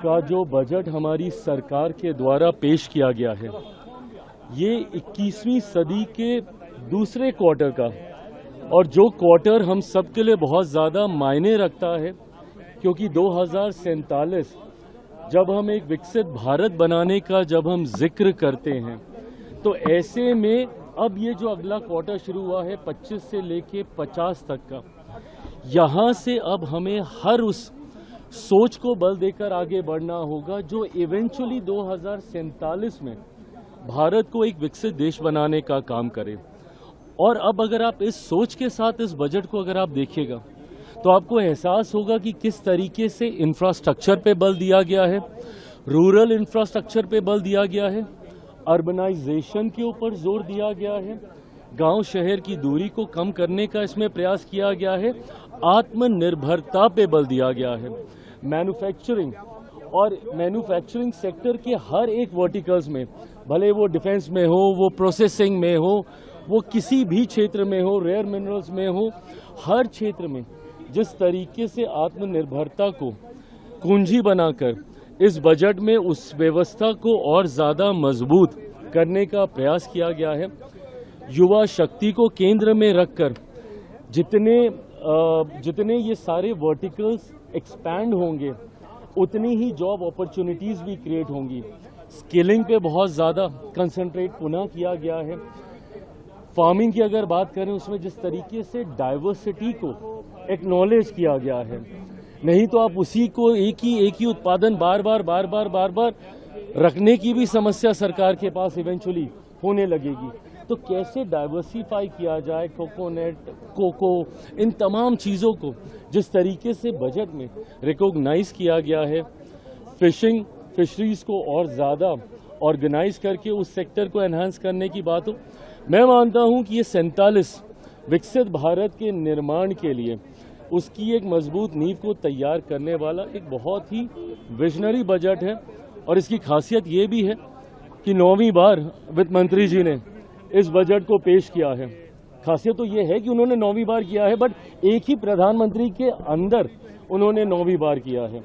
का जो बजट हमारी सरकार के द्वारा पेश किया गया है, ये 21वीं सदी के दूसरे क्वार्टर का, और जो क्वार्टर हम सब के लिए बहुत ज़्यादा मायने रखता है, क्योंकि 2047 जब हम एक विकसित भारत बनाने का जब हम जिक्र करते हैं, तो ऐसे में अब ये जो अगला क्वार्टर शुरू हुआ है 25 से लेके 50 तक का, यहाँ से अब हमें हर उस सोच को बल देकर आगे बढ़ना होगा जो इवेंचुअली 2047 में भारत को एक विकसित देश बनाने का काम करे। और अब अगर आप इस सोच के साथ इस बजट को अगर आप देखिएगा, तो आपको एहसास होगा कि किस तरीके से इंफ्रास्ट्रक्चर पे बल दिया गया है, रूरल इंफ्रास्ट्रक्चर पे बल दिया गया है, अर्बनाइजेशन के ऊपर जोर दिया गया है, गांव शहर की दूरी को कम करने का इसमें प्रयास किया गया है, आत्मनिर्भरता पे बल दिया गया है, मैन्युफैक्चरिंग और मैन्युफैक्चरिंग सेक्टर के हर एक वर्टिकल्स में, भले वो डिफेंस में हो, वो प्रोसेसिंग में हो, वो किसी भी क्षेत्र में हो, रेयर मिनरल्स में हो, हर क्षेत्र में जिस तरीके से आत्मनिर्भरता को कुंजी बनाकर इस बजट में उस व्यवस्था को और ज़्यादा मजबूत करने का प्रयास किया गया है। युवा शक्ति को केंद्र में रखकर जितने ये सारे वर्टिकल्स एक्सपैंड होंगे, उतनी ही जॉब अपॉर्चुनिटीज़ भी क्रिएट होंगी। स्किलिंग पे बहुत ज़्यादा कंसंट्रेट पुनः किया गया है। फार्मिंग की अगर बात करें, उसमें जिस तरीके से डाइवर्सिटी को एक्नॉलेज किया गया है, नहीं तो आप उसी को एक ही उत्पादन बार बार रखने की भी समस्या सरकार के पास इवेंचुअली होने लगेगी। तो कैसे डाइवर्सिफाई किया जाए कोकोनट, कोको, इन तमाम चीज़ों को जिस तरीके से बजट में रिकॉग्नाइज किया गया है, फिशरीज को और ज़्यादा ऑर्गेनाइज करके उस सेक्टर को एनहांस करने की बात हो, मैं मानता हूं कि ये 47 विकसित भारत के निर्माण के लिए उसकी एक मजबूत नींव को तैयार करने वाला एक बहुत ही विजनरी बजट है। और इसकी खासियत ये भी है कि 9वीं बार वित्त मंत्री जी ने इस बजट को पेश किया है। खासियत तो ये है कि उन्होंने 9वीं बार किया है, बट एक ही प्रधानमंत्री के अंदर उन्होंने 9वीं बार किया है।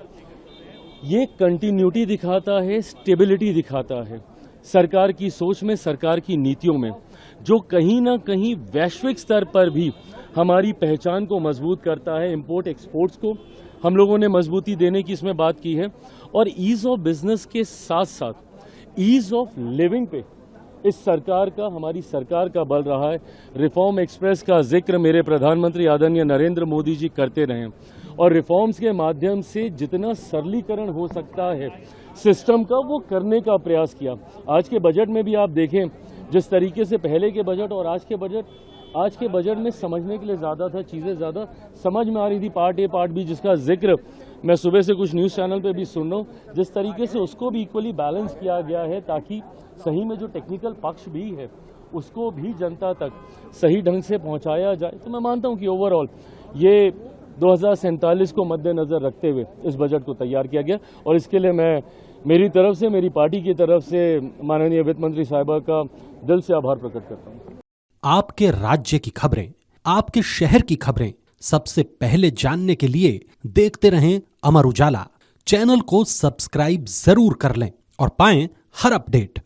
ये कंटिन्यूटी दिखाता है, स्टेबिलिटी दिखाता है सरकार की सोच में, सरकार की नीतियों में, जो कहीं ना कहीं वैश्विक स्तर पर भी हमारी पहचान को मजबूत करता है। इंपोर्ट एक्सपोर्ट्स को हम लोगों ने मजबूती देने की इसमें बात की है, और ईज ऑफ बिजनेस के साथ साथ ईज ऑफ लिविंग पे इस सरकार का, हमारी सरकार का बल रहा है। रिफॉर्म एक्सप्रेस का जिक्र मेरे प्रधानमंत्री आदरणीय नरेंद्र मोदी जी करते रहे, और रिफॉर्म्स के माध्यम से जितना सरलीकरण हो सकता है सिस्टम का, वो करने का प्रयास किया। आज के बजट में भी आप देखें, जिस तरीके से पहले के बजट और आज के बजट में समझने के लिए ज़्यादा था, चीज़ें ज़्यादा समझ में आ रही थी, पार्ट ए पार्ट बी, जिसका जिक्र मैं सुबह से कुछ न्यूज़ चैनल पे भी सुन रहा हूँ, जिस तरीके से उसको भी इक्वली बैलेंस किया गया है, ताकि सही में जो टेक्निकल पक्ष भी है उसको भी जनता तक सही ढंग से पहुँचाया जाए। तो मैं मानता हूँ कि ओवरऑल ये 2047 को मद्देनज़र रखते हुए इस बजट को तैयार किया गया, और इसके लिए मैं मेरी तरफ से, मेरी पार्टी की तरफ से माननीय वित्त मंत्री साहिबा का दिल से आभार प्रकट करता हूँ। आपके राज्य की खबरें, आपके शहर की खबरें सबसे पहले जानने के लिए देखते रहें अमर उजाला। चैनल को सब्सक्राइब जरूर कर लें और पाएं हर अपडेट।